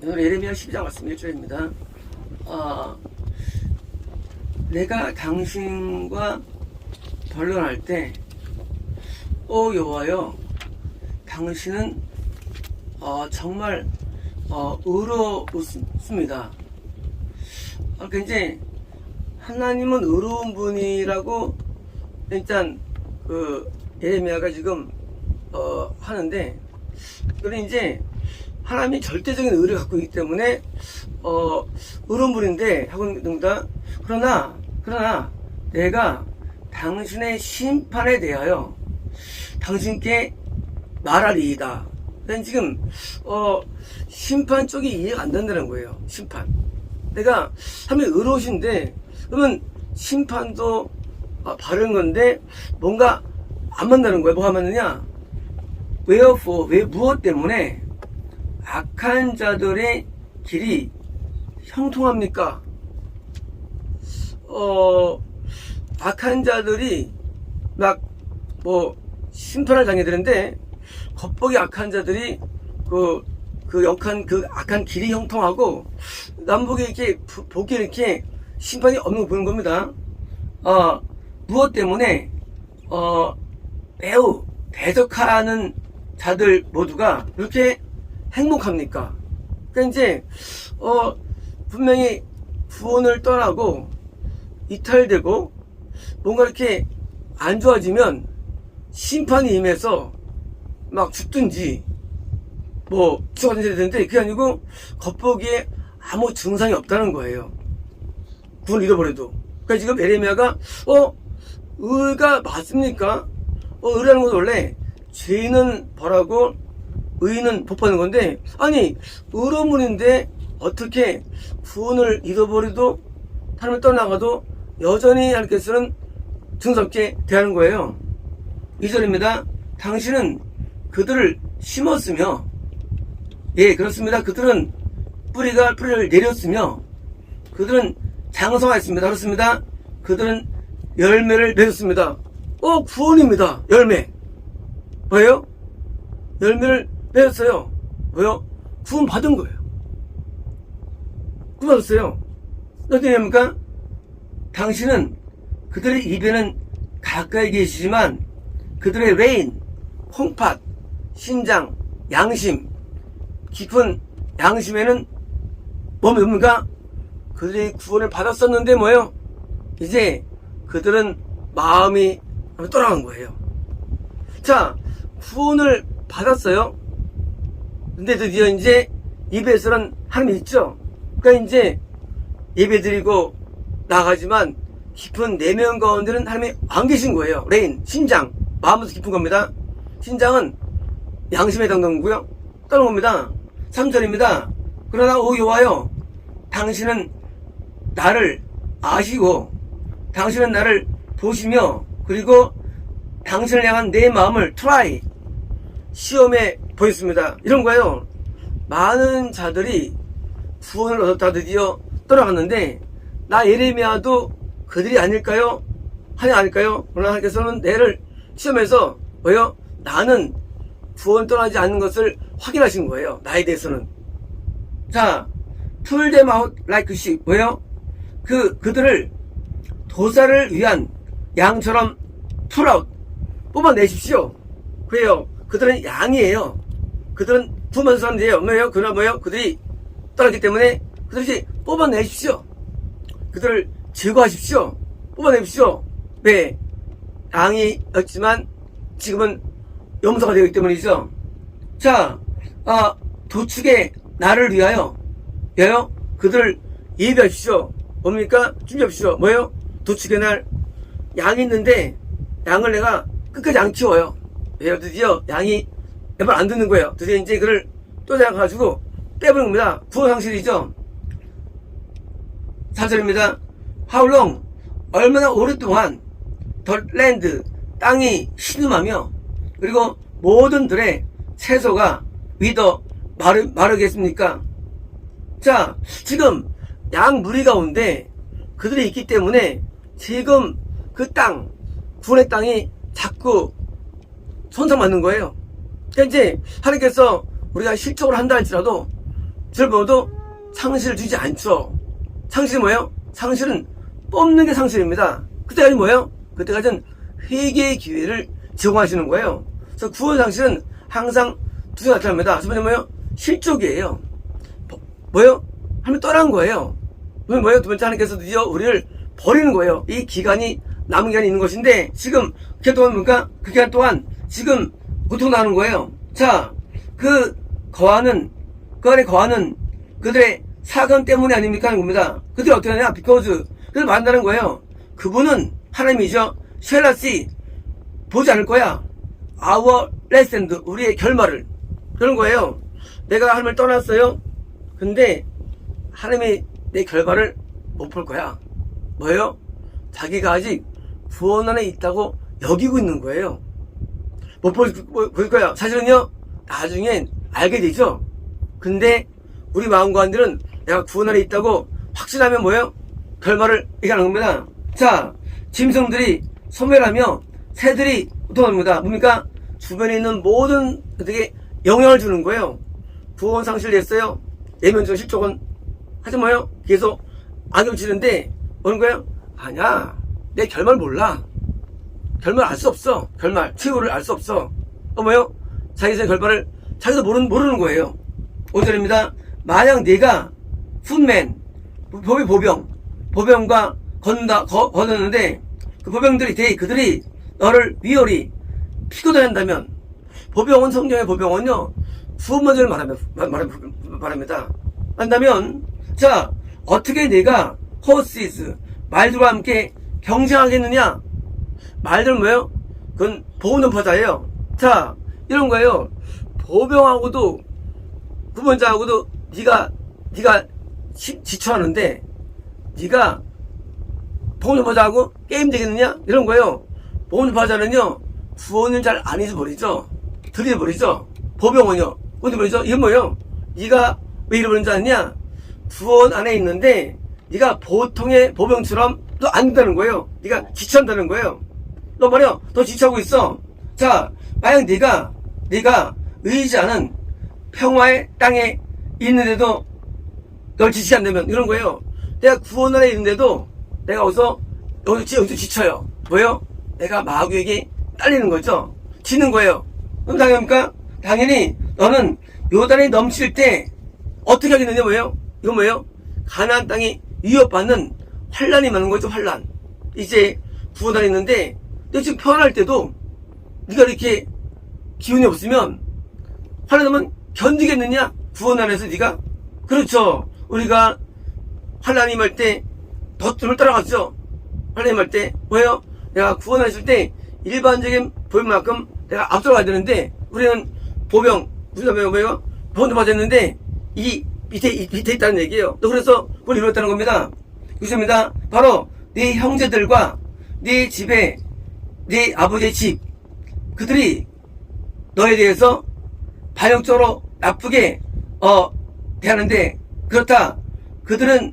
오늘 예레미야 12장 말씀 1절입니다. 내가 당신과 변론할 때, 오 여호와여, 당신은 정말 의롭습니다. 그러니까 이제 하나님은 의로운 분이라고 일단 예레미야가 지금 하는데, 그런데 이제 하나님이 절대적인 의를 갖고 있기 때문에 의로운 분인데 하고 있는다. 그러나 내가 당신의 심판에 대하여 당신께 말하리이다. 그러니까 지금 심판 쪽이 이해가 안 된다는 거예요. 심판. 내가 하나님이 의로우신데 그러면 심판도 바른 건데 뭔가 안 맞는 거예요. 뭐가 맞느냐? Wherefore, 무엇 때문에 악한 자들의 길이 형통합니까? 악한 자들이 막 심판을 당해야 되는데 겉보기 악한 자들이 악한 길이 형통하고 남북에 이렇게 보기에 이렇게 심판이 없는 거 보는 겁니다. 무엇 때문에 매우 대적하는 자들 모두가 이렇게 행복합니까? 그러니까 이제 분명히 구원을 떠나고 이탈되고 뭔가 이렇게 안 좋아지면 심판이 임해서 막 죽든지 죽어든지 되는데 그게 아니고 겉보기에 아무 증상이 없다는 거예요. 구원을 잃어버려도. 그러니까 지금 예레미야가 의가 맞습니까? 의라는 것은 원래 죄는 벌하고 의는 복 받는 건데, 아니 의로운 분인데 어떻게 구원을 잃어버려도 하나님을 떠나가도 여전히 하나님께서는 증스럽게 대하는 거예요. 2절입니다. 당신은 그들을 심었으며, 예 그렇습니다. 그들은 뿌리를 내렸으며 그들은 장성하였습니다. 그렇습니다. 그들은 열매를 맺었습니다. 구원입니다. 열매. 뭐예요? 열매를 맺었어요. 왜요? 구원 받은 거예요. 구원 받았어요. 어떻게 됩니까? 당신은 그들의 입에는 가까이 계시지만 그들의 레인, 콩팥, 신장, 양심, 깊은 양심에는 뭡니까? 그들이 구원을 받았었는데 뭐예요? 이제 그들은 마음이 떠나간 거예요. 자, 구원을 받았어요. 근데 드디어 이제 예배에서는 하나님이 있죠. 그러니까 이제 예배드리고 나가지만 깊은 내면 가운데는 하나님이 안 계신 거예요. 레인, 신장, 마음에서 깊은 겁니다. 신장은 양심에 해당되는 거고요. 떠난 겁니다. 3절입니다. 그러나 오 여호와여, 당신은 나를 아시고 당신은 나를 보시며 그리고 당신을 향한 내 마음을 try, 시험에 보였습니다. 이런 거예요. 많은 자들이 구원을 얻었다 드디어 떠나갔는데 나 예레미야도 그들이 아닐까요? 아닐까요? 그러나 하나님께서는 내를 시험해서 뭐예요? 나는 구원 떠나지 않는 것을 확인하신 거예요. 나에 대해서는. 자, pull them out like sheep. 뭐예요? 그들을 도살을 위한 양처럼 pull out, 뽑아내십시오. 그래요. 그들은 양이에요. 그들은 부만 사람들이에요. 그러나 뭐예요? 그들이 떠났기 때문에 그들이 뽑아내십시오. 그들을 제거하십시오. 뽑아내십시오. 왜? 양이었지만 지금은 용서가 되기 때문이죠. 자, 도축의 날을 위하여 그들을 예비하십시오. 뭡니까? 준비하십시오. 뭐예요? 도축의 날. 양이 있는데 양을 내가 끝까지 안 키워요. 왜요? 드디어 양이 내 말 안 듣는 거예요. 드디어 이제 그를 또 잡아가지고 빼버린 겁니다. 구원 상실이죠. 3절입니다. How long? 얼마나 오랫동안 the land, 땅이 신음하며 그리고 모든 들의 채소가 위더 마르겠습니까? 자, 지금 양 무리 가운데 그들이 있기 때문에 지금 그 땅, 구원의 땅이 자꾸 손상받는 거예요. 그러니까 이제 하나님께서 우리가 실족을 한다 할지라도 즐거워도 상실을 주지 않죠. 상실이 뭐예요? 상실은 뽑는 게 상실입니다. 그때까지 뭐예요? 그때까지는 회개의 기회를 제공하시는 거예요. 그래서 구원 상실은 항상 두 가지 나타납니다. 첫 번째 뭐예요? 실족이에요. 뭐예요? 하나님 떠난 거예요. 그러면 뭐예요? 두 번째, 하나님께서 드디어 우리를 버리는 거예요. 이 기간이 남은 기간이 있는 것인데, 지금 그 기간 동안 뭡니까? 그 기간 동안 지금 고통나는 거예요. 자, 그 안에 거하는 그들의 사건 때문이 아닙니까? 하는 겁니다. 그들이 어떻게 하냐? because. 그래서 만나는 거예요. 그분은 하나님이죠. 쉘라시. 보지 않을 거야. our lesson. 우리의 결말을. 그런 거예요. 내가 하나님을 떠났어요. 근데 하나님이 내 결말을 못 볼 거야. 뭐예요? 자기가 아직 구원 안에 있다고 여기고 있는 거예요. 못 볼 거야. 사실은요, 나중엔 알게 되죠. 근데 우리 마음과 안들은 내가 구원 안에 있다고 확신하면 뭐예요? 결말을 얘기하는 겁니다. 자, 짐승들이 소멸하며 새들이 도망합니다. 뭡니까? 주변에 있는 모든 것들에게 영향을 주는 거예요. 구원 상실됐어요. 내면적 실족은 하지 뭐예요? 계속 악을 치는데 뭐는 거예요? 아니야, 내 결말 몰라. 결말 알 수 없어. 결말 최후를 알 수 없어. 뭐예요? 자기 자신의 결말을 자기도 모르는 거예요. 5절입니다. 만약 네가 훈맨 보병과 거느는데 그 보병들이 그들이 너를 위열히 피고 다닌다면, 보병은 성경의 보병은요 구원만을 말합니다. 한다면, 자, 어떻게 네가 호시스 말들과 함께 경쟁하겠느냐? 말들은 뭐예요? 그건 보호전파자예요. 자, 이런 거예요. 보병하고도 구원자하고도 네가 지쳐하는데 네가 보호전파자하고 게임 되겠느냐? 이런 거예요. 보호전파자는요 구원을 잘 안 잊어버리죠. 들여버리죠. 보병은요 잊어버리죠. 이건 뭐예요? 네가 왜 잃어버린 줄 아느냐? 구원 안에 있는데 네가 보통의 보병처럼 또 안 된다는 거예요. 네가 지쳐한다는 거예요. 너 말이야, 너 지쳐하고 있어. 자, 만약 네가 의지하는 평화의 땅에 있는데도 널 지치지 않는다면, 이런 거예요. 내가 구원 안에 있는데도 내가 여기서 지쳐요. 뭐예요? 내가 마귀에게 딸리는 거죠. 지는 거예요. 그럼 당연합니까? 당연히 너는 요단이 넘칠 때 어떻게 하겠느냐? 뭐예요? 이건 뭐예요? 가나안 땅이 위협받는 환란이 많은 거죠. 환란. 이제 구원 안에 있는데 너 지금 편할 때도 네가 이렇게 기운이 없으면 환란하면 견디겠느냐? 구원 안에서 네가? 그렇죠. 우리가 환란이 임할 때 덫을 따라갔죠. 환란이 임할 때 뭐예요? 내가 구원 안에 있을 때 일반적인 보병만큼 내가 앞서가야 되는데, 우리는 우리가 뭐예요? 보험도 받았는데 이 밑에 있다는 얘기예요. 또 그래서 그걸 이뤘다는 겁니다. 그렇습니다. 바로 네 형제들과 네 집에, 네 아버지의 집, 그들이 너에 대해서 반역적으로 나쁘게 대하는데, 그렇다, 그들은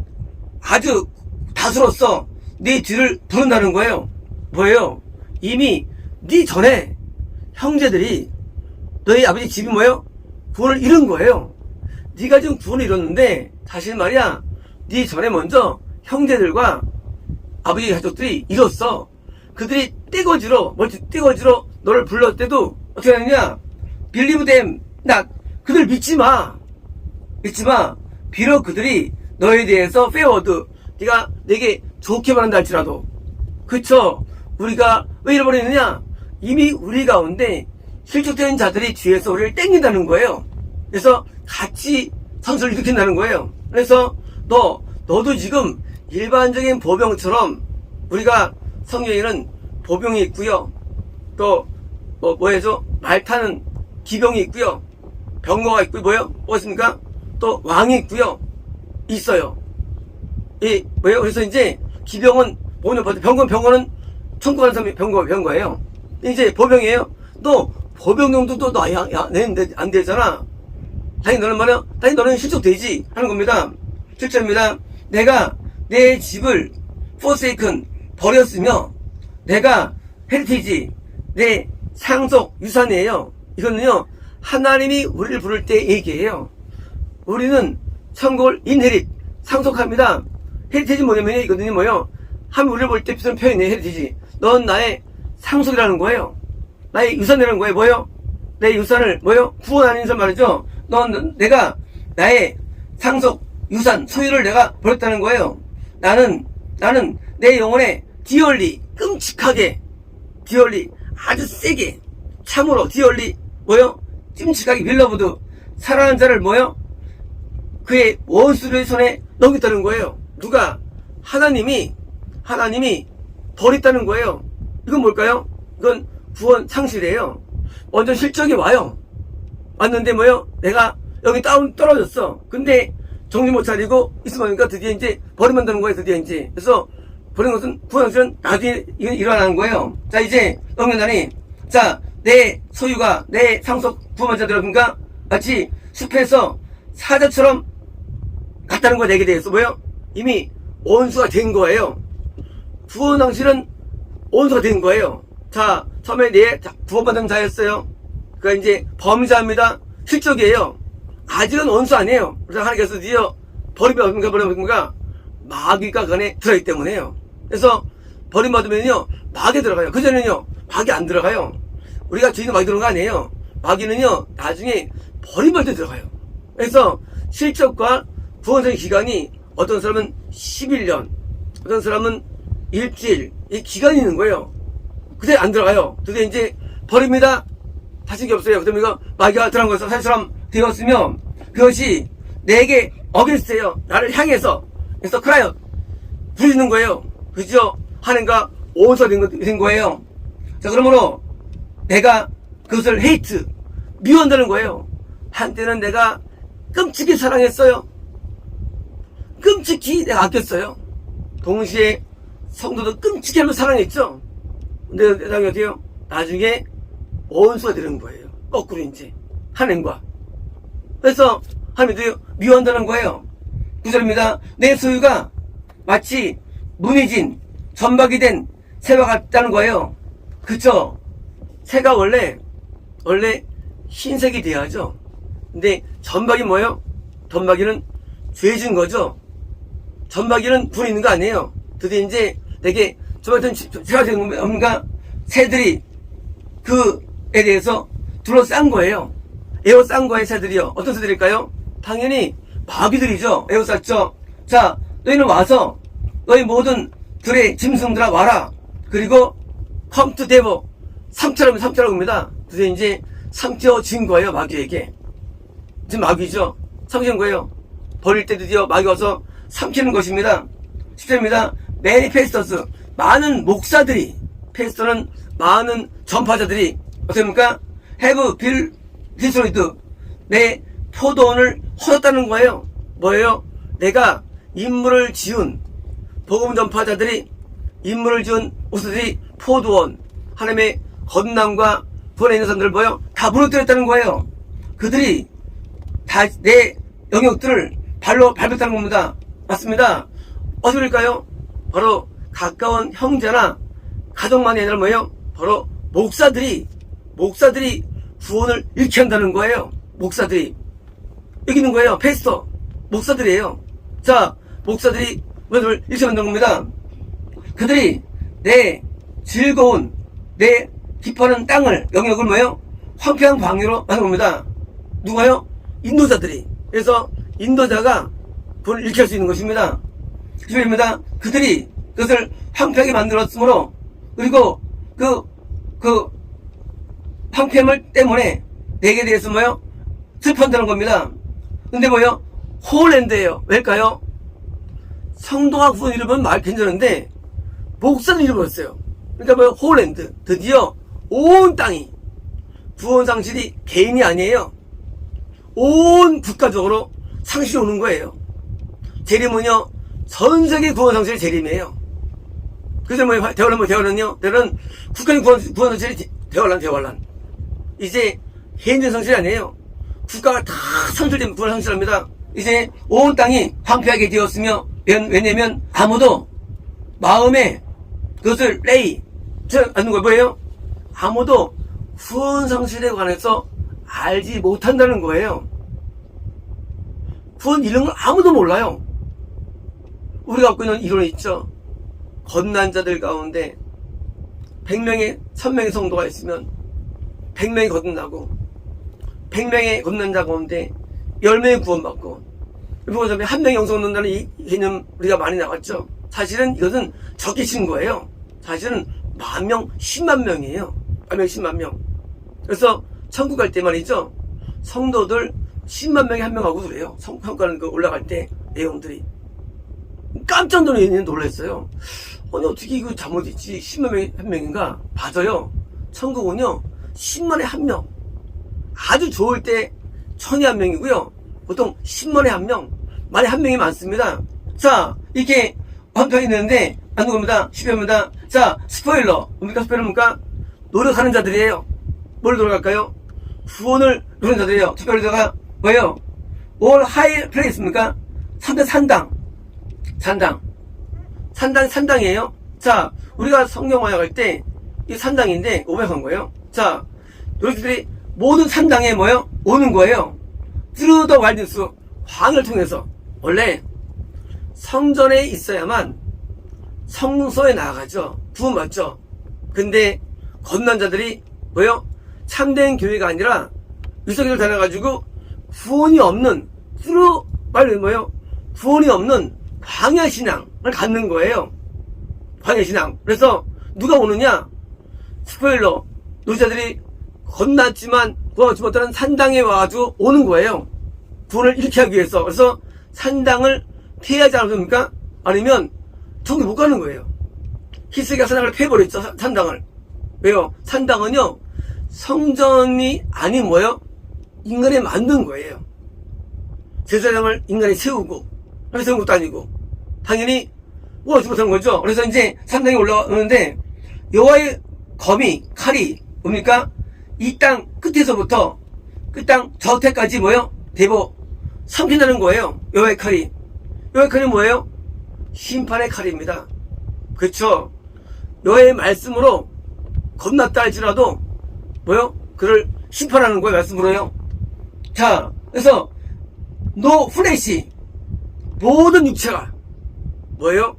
아주 다수로서 네 뒤를 부른다는 거예요. 뭐예요? 이미 네 전에 형제들이 너희 아버지 집이 뭐예요? 구원을 잃은 거예요. 네가 지금 구원을 잃었는데 사실 말이야, 네 전에 먼저 형제들과 아버지 가족들이 잃었어. 그들이 떼거지로 너를 불렀을 때도 어떻게 하느냐? Believe them not. 그들 믿지 마. 비록 그들이 너에 대해서 favored, 네가 내게 좋게 말한다 할지라도. 그쵸? 우리가 왜 잃어버리느냐? 이미 우리 가운데 실족된 자들이 뒤에서 우리를 땡긴다는 거예요. 그래서 같이 선수를 일으킨다는 거예요. 그래서 너도 지금 일반적인 보병처럼, 우리가 성경에는 보병이 있고요, 또 뭐예요? 말 타는 기병이 있고요, 병거가 있고요, 뭐가 있습니까? 또 왕이 있고요, 있어요. 뭐예요? 그래서 이제 기병은 병거는 천국 가는 사람이 병거예요. 이제 보병이에요. 너 보병용도 또 안 되잖아. 당연히 너는 실족되지 하는 겁니다. 7절입니다. 내가 내 집을 forsaken, 버렸으며 내가 헤리티지, 내 상속 유산이에요. 이거는요 하나님이 우리를 부를 때 얘기해요. 우리는 천국을 인헤릿, 상속합니다. 헤리티지 뭐냐면 이거든요, 뭐요? 하면 우리를 볼 때 비슷한 표현이에요, 헤리티지. 넌 나의 상속이라는 거예요. 나의 유산이라는 거예요, 뭐요? 내 유산을, 뭐요? 구원하는 인사 말이죠. 내가, 나의 상속, 유산, 소유를 내가 버렸다는 거예요. 나는 내 영혼에 디얼리, 끔찍하게, 디얼리, 아주 세게, 참으로, 디얼리, 뭐요? 끔찍하게 빌러보드, 사랑하는 자를 뭐요? 그의 원수의 손에 넘겼다는 거예요. 누가? 하나님이 버렸다는 거예요. 이건 뭘까요? 이건 구원 상실이에요. 완전 실적이 와요. 왔는데 뭐요? 내가 여기 떨어졌어. 근데 정신 못 차리고 있으니까 드디어 이제 버리면 되는 거예요. 드디어 이제. 그래서 버린 것은 구원 상실은 나중에 일어나는 거예요. 자, 이제 넘겨다니. 자, 내 소유가 내 상속 구원받자 들어보니까 마치 숲에서 사자처럼 갔다는 거야. 내게 대해서 뭐요? 이미 원수가 된 거예요. 구원 상실은 원수가 된 거예요. 자, 처음에 구원받은 자였어요. 그러니까 이제 범죄자입니다. 실적이에요. 아직은 원수 아니에요. 그래서 하나님께서 드디어 버림받으니까 마귀가 그 안에 들어있기 때문에요. 그래서 버림받으면요, 마귀에 들어가요. 그전에는요, 마귀 안 들어가요. 우리가 주인은 마귀 들어간 거 아니에요. 마귀는요, 나중에 버림받을 때 들어가요. 그래서 실적과 구원의 기간이 어떤 사람은 11년, 어떤 사람은 일주일, 이 기간이 있는 거예요. 그때 안 들어가요. 그때 이제 버립니다. 다친 게 없어요. 그다음에 이거 마귀가 들어간 거에서 사실처럼 되었으면 그것이 내게 어게인스트예요. 나를 향해서. 그래서 크라이엇 부르짖는 거예요. 그죠? 하나님과 원수가 된 거예요. 자, 그러므로 내가 그것을 헤이트, 미워한다는 거예요. 한때는 내가 끔찍히 사랑했어요. 끔찍히 내가 아꼈어요. 동시에 성도도 끔찍히 하면 사랑했죠. 근데 세상이 어때요? 나중에 원수가 되는 거예요. 거꾸로 이제 하나님과. 그래서 하나님도 미워한다는 거예요. 9절입니다. 내 소유가 마치 무늬진 점박이 된 새와 같다는 거예요. 그쵸? 새가 원래 흰색이 돼야죠. 근데 점박이 뭐예요? 점박이는 죄진 거죠. 점박이는 불이 있는 거 아니에요. 드디어 이제 되게 저한테는 죄가 되는 겁니까? 새들이 그에 대해서 둘러싼 거예요. 에워싼 거예요, 새들이요. 어떤 새들일까요? 당연히 마귀들이죠. 에워쌌죠. 자, 너희는 와서 너희 모든 들의 짐승들아 와라. 그리고 come to devil. 삼켜라고 합니다. 그래서 이제 삼켜진 거예요, 마귀에게. 지금 마귀죠. 삼키는 거예요. 버릴 때 드디어 마귀가 와서 삼키는 것입니다. 10절입니다. many pastors. 많은 목사들이, 패스터는 많은 전파자들이 어떻게 합니까? have been destroyed. 내 포도원을 헐었다는 거예요. 뭐예요? 내가 인물을 지은 복음 전파자들이, 인물을 지은 목사들이 포도원, 하나님의 건남과 구원에 있는 사람들을 뭐예요? 다 무너뜨렸다는 거예요. 그들이 다 내 영역들을 발로 밟았다는 겁니다. 맞습니다. 어디서 그럴까요? 바로 가까운 형제나 가족만이 아니라 뭐예요? 바로 목사들이 구원을 잃게 한다는 거예요. 목사들이 여기 있는 거예요. 패스터 목사들이에요. 자, 목사들이 구원을 잃게 한다는 겁니다. 그들이 내 즐거운, 내 기뻐하는 땅을, 영역을 뭐예요? 황폐한 광야로 만든 겁니다. 누가요? 인도자들이. 그래서 인도자가 구원을 잃게 할 수 있는 것입니다. 그입니다. 그들이 그것을 황폐하게 만들었으므로, 그리고 그 황폐함을 때문에 내게 대해서 뭐요? 슬퍼한다는 겁니다. 근데 뭐요? 홀랜드예요. 왜일까요? 성도가 구원 잃으면 말 괜찮은데 목사는 잃어버렸어요. 그러니까 뭐요? 홀랜드. 드디어 온 땅이, 구원 상실이 개인이 아니에요. 온 국가적으로 상실이 오는 거예요. 재림은요, 전 세계 구원 상실이 재림이에요. 그래서 뭐 대환란은요, 대환란 국가의 구원 상실이 대환란. 이제 개인적인 상실이 아니에요. 국가가 다 상실되면 구원 상실합니다. 이제 온 땅이 황폐하게 되었으며, 왜냐면 아무도 마음에 그것을 않는 거 뭐예요? 아무도 구원 상실에 관해서 알지 못한다는 거예요. 구원 이런 걸 아무도 몰라요. 우리가 갖고 있는 이론이 있죠. 거듭난 자들 가운데 100명의 1000명의 성도가 있으면 100명이 거듭나고 100명의 거듭난 자 가운데 10명이 구원받고 그리고 한 명이 영성 얻는다는 이 개념 우리가 많이 나갔죠. 사실은 이것은 적게 친 거예요. 사실은 10,000명, 10만 명이에요. 10,000명, 10만 명. 그래서 천국 갈 때 말이죠. 성도들 10만 명에 한 명하고 그래요. 성과는 그 올라갈 때 내용들이. 깜짝 놀랐어요. 아니 어떻게 이거 잘못했지? 10만 명에 한 명인가? 맞아요. 천국은요 10만에 한 명. 아주 좋을 때 1000에 한 명이고요. 보통 10만에 한 명, 만에 한 명이 많습니다. 자, 이렇게 한편이 있는데 맞는 겁니다. 10회입니다. 자, 스포일러. 뭡니까? 스포일러 뭡니까? 노력하는 자들이에요. 뭘 노력할까요? 구원을 노력하는 자들이에요. 첫 번째가 뭐예요? All high place입니까? 3단 산당이에요. 자, 우리가 성경 번역할 때 이 산당인데 오백한 거예요. 자, 너희들이 모든 산당에 뭐예요? 오는 거예요. Through the wilderness, 광을 통해서. 원래 성전에 있어야만 성소에 나아가죠. 구원받죠. 근데 거듭난 자들이 뭐예요? 참된 교회가 아니라 유석이를 다녀가지고 구원이 없는 through 뭐예요? 구원이 없는 광야신앙을 갖는 거예요. 광야신앙. 그래서 누가 오느냐? 스포일러. 노자들이 건넜지만 구원받지 못하는 산당에 와가지고 오는 거예요. 구원을 잃게 하기 위해서. 그래서 산당을 피하지 않습니까? 아니면 천국 못 가는 거예요. 히스기야 산당을 패버렸죠. 산당을. 왜요? 산당은요 성전이 아닌 뭐예요? 인간이 만든 거예요. 제사장을 인간이 세우고 세운 것도 아니고 당연히 구원받지 못하는 거죠. 그래서 이제 산당에 올라오는데 여호와의 검이 칼이 뭡니까? 이 땅 끝에서부터 그 땅 저태까지 뭐예요? 대보 삼킨다는 거예요. 여호와의 칼이. 여호와의 칼이 뭐예요? 심판의 칼입니다. 그렇죠? 여호와의 말씀으로 겁났다 할지라도 뭐요? 그를 심판하는 거예요. 말씀으로요. 자, 그래서 노 플래시 모든 육체가 뭐예요?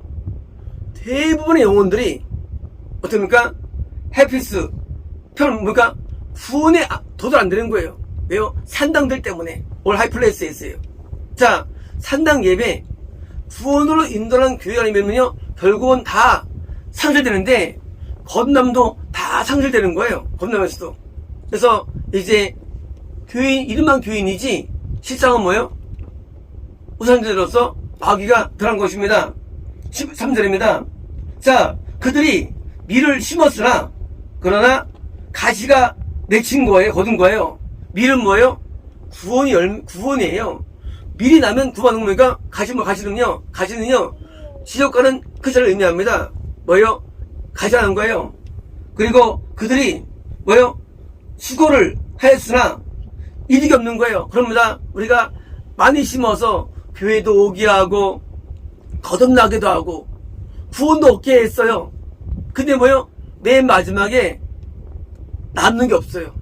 대부분의 영혼들이 어떻습니까? 해피스 편 뭡니까? 구원에 도달 안 되는 거예요. 왜요? 산당들 때문에 올 하이플레이스에 있어요. 자, 산당 예배 구원으로 인도하는 교회가 아니면요 결국은 다 상실되는데 거듭남도 다 상실되는 거예요. 거듭남에서도. 그래서 이제 교인 이름만 교인이지 실상은 뭐예요? 우상들로서 마귀가 들어간 것입니다. 13절입니다. 자, 그들이 밀을 심었으나 그러나 가시가 맺힌 거예요. 거둔 거예요. 밀은 뭐예요? 구원이에요. 밀이 나면 구원하는 겁니까? 가시는요 지옥가는 그 자를 의미합니다. 뭐예요? 가시라는 거예요. 그리고 그들이 뭐예요? 수고를 하였으나 이득이 없는 거예요. 그럽니다. 우리가 많이 심어서 교회도 오게 하고 거듭나기도 하고 구원도 얻게 했어요. 근데 뭐예요? 맨 마지막에 남는 게 없어요.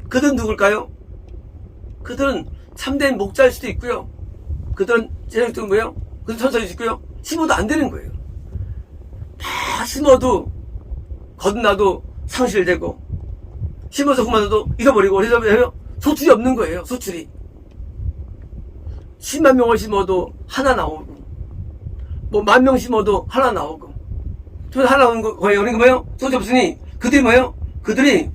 그들은 누굴까요? 그들은 참된 목자일 수도 있고요. 그들은 제작도 뭐예요? 그들은 천사일 수도 있고요. 심어도 안 되는 거예요. 다 심어도 거듭나도 상실되고 심어서 그만둬도 잃어버리고 그래서 소출이 없는 거예요. 소출이 10만 명을 심어도 하나 나오고 뭐 10,000명 심어도 하나 나오고 저 하나 나오는 거예요. 그러니까 뭐예요? 소출이 없으니 그들이 뭐예요? 그들이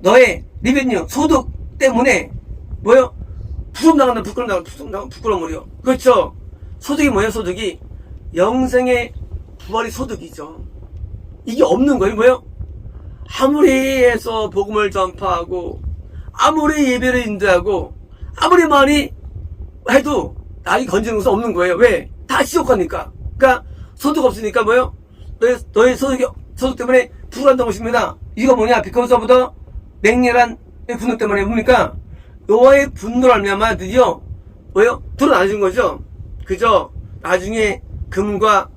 너의 리벤유 소득 때문에 뭐예요? 부끄러움이요. 그렇죠? 소득이 뭐예요? 소득이 영생의 부활이 소득이죠. 이게 없는 거예요. 뭐예요? 아무리 해서 복음을 전파하고 아무리 예배를 인도하고 아무리 많이 해도 나이 건지는 것은 없는 거예요. 왜? 다 지옥 가니까. 그러니까 소득 없으니까 뭐예요? 너의 소득 때문에 부끄러운다는 것입니다. 이거 뭐냐? because of the 맹렬한 분노 때문에 뭡니까? 여호와의 분노를 알면 드디어 뭐예요? 드러나는 거죠. 그죠? 나중에 금과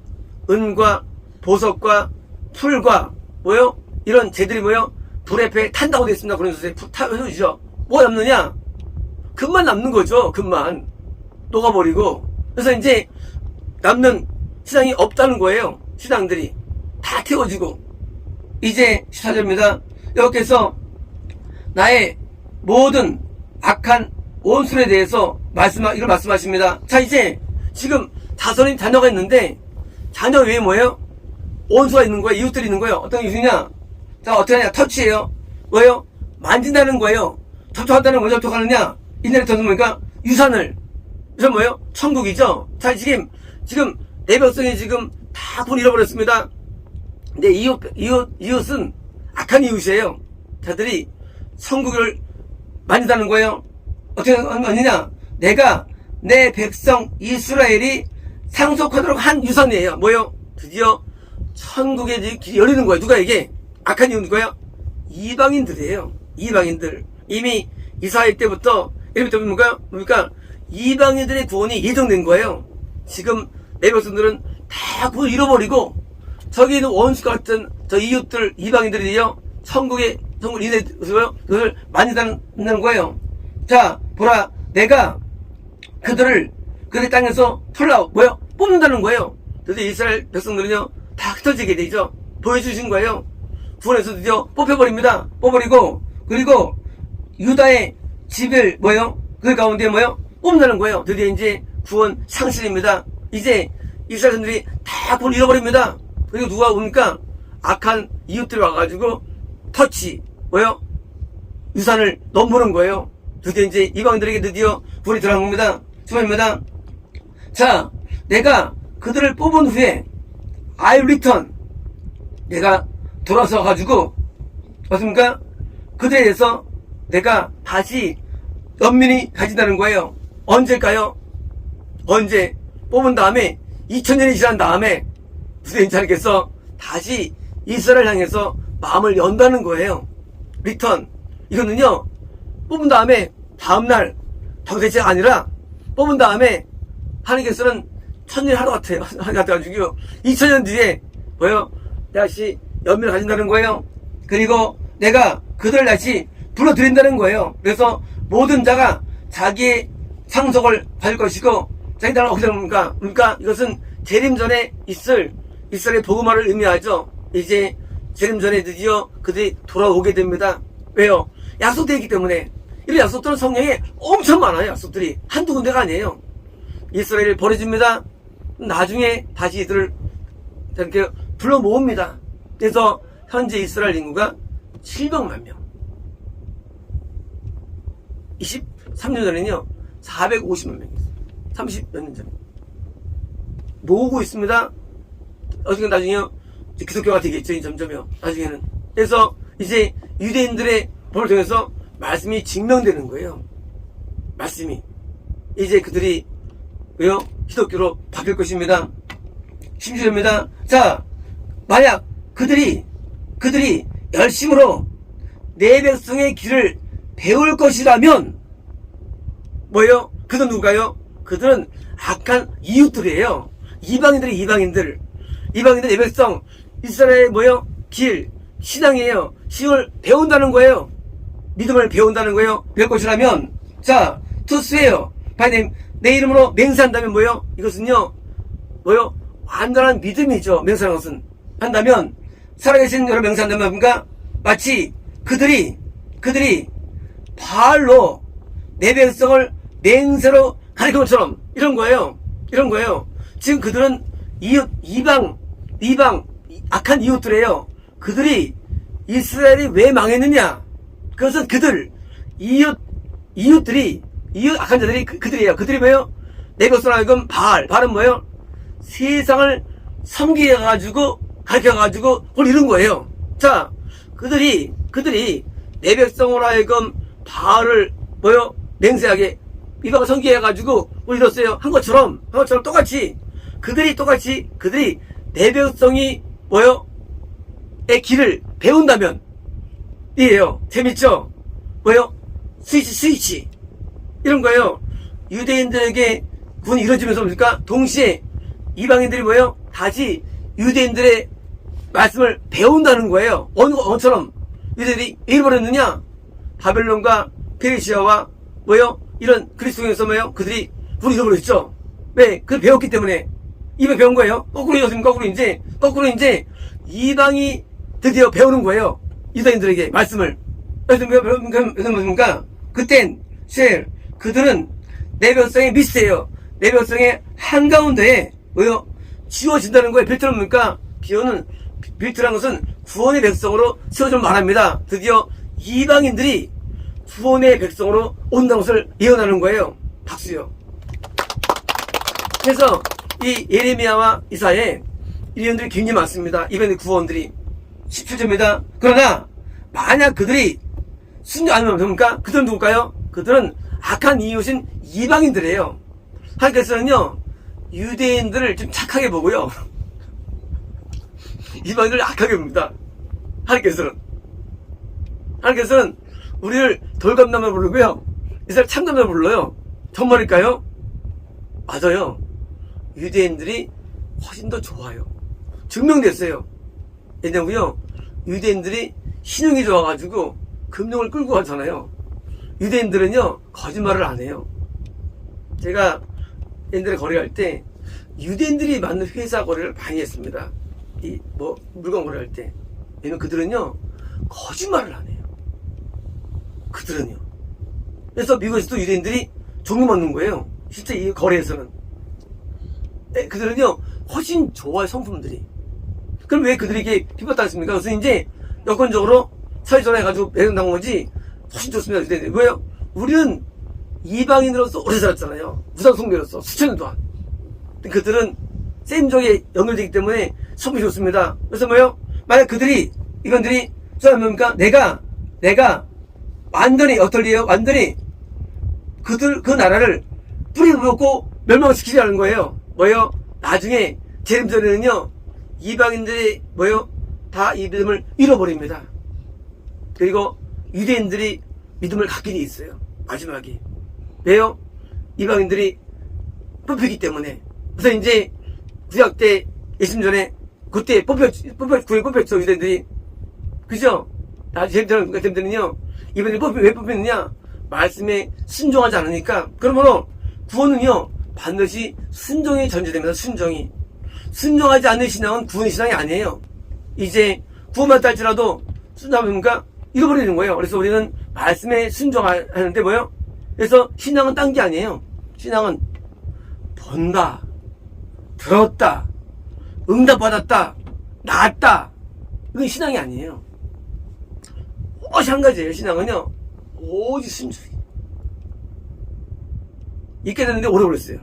은과 보석과 풀과 뭐예요? 이런 재들이 뭐예요? 불의 배에 탄다고 되어 있습니다. 그런 소리 해주죠. 뭐가 남느냐? 금만 남는 거죠. 금만 녹아버리고. 그래서 이제 남는 신앙이 없다는 거예요. 신앙들이 다 태워지고. 이제 14절입니다. 여기서 나의 모든 악한 원수에 대해서 이걸 말씀하십니다. 자, 이제 지금 자손이 자녀가 있는데 자녀 외에 뭐예요? 원수가 있는 거예요. 이웃들이 있는 거예요. 어떤 이웃이냐? 자, 어떻게 하냐? 터치예요. 뭐예요? 만진다는 거예요. 접촉한다는 거 접촉하느냐? 인터넷 통해서 보니까 유산 뭐예요? 천국이죠. 자, 지금 내 백성이 지금 다 돈 잃어버렸습니다. 근데 이웃은 악한 이웃이에요. 자들이 천국을 만진다는 거예요. 어떻게 하는 거냐? 내가 내 백성 이스라엘이 상속하도록 한 유산이에요. 뭐예요? 드디어 천국의 길이 열리는 거예요. 누가 이게? 악한 이웃인 거예요? 이방인들이에요. 이방인들. 이미 이스라엘 때부터 이름부터 뭡니까? 이방인들의 구원이 예정된 거예요. 지금 내 백성들은 다 구원 잃어버리고 저기 있는 원수 같은 저 이웃들 이방인들이요 천국을 인해서요 그걸 만진다는 거예요. 자, 보라, 내가 그들의 땅에서 뽑는다는 거예요. 그래서 이스라엘 백성들은요 다 흩어지게 되죠. 보여주신 거예요. 구원에서 드디어 뽑혀버립니다. 뽑아버리고, 그리고 유다의 집을 그 가운데 뽑는다는 거예요. 드디어 이제 구원 상실입니다. 이제 이스라엘 사람들이 다 구원 잃어버립니다. 그리고 누가 옵니까? 악한 이웃들이 와가지고 유산을 넘보는 거예요. 드디어 이제 이방들에게 드디어 구원이 들어간 겁니다. 주말입니다. 자, 내가 그들을 뽑은 후에 I return, 내가 돌아서 가지고 맞습니까? 그들에 대해서 내가 다시 연민이 가진다는 거예요. 언제일까요? 언제? 뽑은 다음에 2000년이 지난 다음에 무슨 괜찮겠어? 다시 이스라엘 향해서 마음을 연다는 거예요. 리턴. 이거는요 뽑은 다음에 다음날 정대체가 아니라 뽑은 다음에 하나님께서는 천년 하루 같아요. 하루 같아가지고 2000년 뒤에 다시 연민을 가진다는 거예요. 그리고 내가 그들을 다시 불러들인다는 거예요. 그래서 모든 자가 자기의 상속을 받을 것이고, 자기 나라가 어떻게 됩니까? 그러니까 이것은 재림 전에 있을 이스라엘 복음화를 의미하죠. 이제 재림 전에 드디어 그들이 돌아오게 됩니다. 왜요? 약속되어 있기 때문에. 이런 약속들은 성경에 엄청 많아요. 약속들이 한두 군데가 아니에요. 이스라엘을 버려줍니다. 나중에 다시 이들을 이렇게 불러 모읍니다. 그래서 현재 이스라엘 인구가 700만 명. 23년 전에는요 450만 명이었어요. 30몇 년 전에 모으고 있습니다. 어떻게 나중에요 기독교가 되겠죠. 점점요 나중에는. 그래서 이제 유대인들의 법을 통해서 말씀이 증명되는 거예요. 말씀이 이제 그들이 기독교로 바뀔 것입니다. 16절입니다. 자, 만약 그들이 열심으로 내 백성의 길을 배울 것이라면 그들은 누가요? 그들은 악한 이웃들이에요. 이방인들 내 백성 이스라엘의 길 신앙이에요. 신을 배운다는 거예요. 믿음을 배운다는 거예요. 배울 것이라면, 자, 투스예요. 내 이름으로 맹세한다면 이것은요 완전한 믿음이죠. 맹세하는 것은. 한다면 살아계신 여러분 맹세한다면 뭡니까? 마치 그들이 바알로 내 백성을 맹세로 가리킨 것처럼 이런 거예요. 지금 그들은 이방 악한 이웃들이에요. 그들이 이스라엘이 왜 망했느냐? 그것은 이웃들이 악한 자들이 그들이에요. 그들이 내 백성을 하여금 바알은 세상을 섬기해가지고 가르쳐가지고 그걸 이룬 거예요. 자, 그들이 내 백성으로 하여금 바알을 맹세하게 이방을 섬기해가지고 그걸 이뤘어요. 한 것처럼 똑같이 그들이 내 백성이 의 길을 배운다면 이에요. 재밌죠? 스위치 이런 거예요. 유대인들에게 구원이 이루어지면서 뭡니까? 동시에 이방인들이 다시 유대인들의 말씀을 배운다는 거예요. 어처럼 유대인들이 왜 잃어버렸느냐? 바벨론과 페르시아와 뭐요? 이런 그리스도인에서 뭐요? 그들이 우리 잃어버렸죠. 왜? 그걸 배웠기 때문에. 이번 배운 거예요. 거꾸로 이었습니까? 거꾸로 이제 이방이 드디어 배우는 거예요. 유다인들에게 말씀을. 그래서 뭡니까? 그땐 그들은 내 백성의 미스예요. 내 백성의 한가운데에 뭐요? 지워진다는 거예요. 빌트는 뭡니까? 빌트라는 것은 구원의 백성으로 세워져 말합니다. 드디어 이방인들이 구원의 백성으로 온다는 것을 예언하는 거예요. 박수요. 그래서 이 예레미야와 이사야에 예언들이 굉장히 많습니다. 이번에 구원들이 17절입니다. 그러나 만약 그들이 순종 안 하면 뭡니까? 그들은 누굴까요? 그들은 악한 이웃인 이방인들이에요. 하나님께서는요 유대인들을 좀 착하게 보고요 이방인들을 악하게 봅니다. 하나님께서는 우리를 돌감남을 부르고요 이스라엘 참감남을 불러요. 정말일까요? 맞아요. 유대인들이 훨씬 더 좋아요. 증명됐어요. 왜냐고요 유대인들이 신용이 좋아가지고 금융을 끌고 가잖아요. 유대인들은요 거짓말을 안 해요. 제가 옛날에 거래할 때 유대인들이 맞는 회사 거래를 많이 했습니다. 물건 거래할 때. 왜냐면 그들은요 거짓말을 안 해요. 그들은요. 그래서 미국에서도 유대인들이 종이 먹는 거예요. 실제 이 거래에서는. 그들은요 훨씬 좋아요. 성품들이. 그럼 왜 그들에게 비판받았습니까? 그래서 이제 여건적으로 사회적으로 해가지고 매장당한 거지 훨씬 좋습니다. 유대인들. 왜요? 우리는 이방인으로서 오래 살았잖아요. 무상송배로서 수천 년 동안. 그들은 셈족에 연결되기 때문에 성품이 좋습니다. 그래서 뭐요? 만약 이건들이 뭡니까? 내가 완전히 어떨리에요? 완전히 그 나라를 뿌리를 놓고 멸망시키자는 거예요. 뭐요? 나중에 재림전에는요 이방인들이 뭐요? 다 이 믿음을 잃어버립니다. 그리고 유대인들이 믿음을 갖게 돼 있어요. 마지막에. 왜요? 이방인들이 뽑히기 때문에. 그래서 이제 구약 때 예수님 전에 그때 구에 뽑혔죠. 유대인들이. 그죠? 재림전은요 이번에 왜 뽑혔느냐? 말씀에 순종하지 않으니까. 그러므로 구원은요 반드시 순종이 전제됩니다. 순종하지 않는 신앙은 구원의 신앙이 아니에요. 이제 구원받다 할지라도 순종하니까 잃어버리는 거예요. 그래서 우리는 말씀에 순종하는데 뭐예요? 그래서 신앙은 딴 게 아니에요. 신앙은 본다, 들었다, 응답받았다, 나았다. 이건 신앙이 아니에요. 오직 한 가지예요. 신앙은요 오직 순종이. 있게 됐는데 오래 걸렸어요.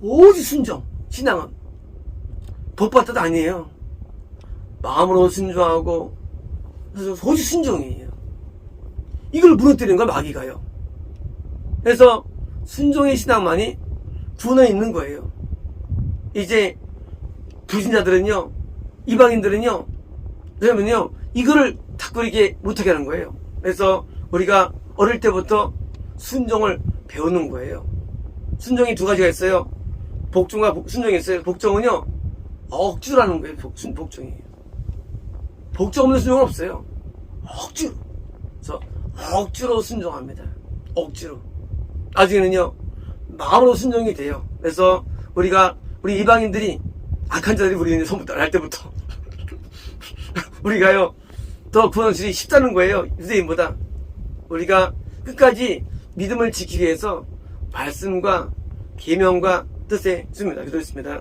오직 순종. 신앙은 복받다도 아니에요. 마음으로 순종하고 오직 순종이에요. 이걸 무너뜨리는 건 마귀가요. 그래서 순종의 신앙만이 구원에 있는 거예요. 이제 불신자들은요 이방인들은요 그러면요 이거를 자꾸 이렇게 못하게 하는 거예요. 그래서 우리가 어릴 때부터 순종을 배우는 거예요. 순종이 두 가지가 있어요. 복종과 순종이 있어요. 복종은요 억지라는 거예요. 복종이에요. 복종 없는 순종은 없어요. 억지로. 그래서 억지로 순종합니다. 억지로. 나중에는요 마음으로 순종이 돼요. 그래서 우리 이방인들이 악한 자들이 우리는 처음부터 날 때부터 우리가요 더 구원실이 쉽다는 거예요. 유대인보다. 우리가 끝까지 믿음을 지키기 위해서 말씀과 계명과 뜻에 있습니다. 기도했습니다.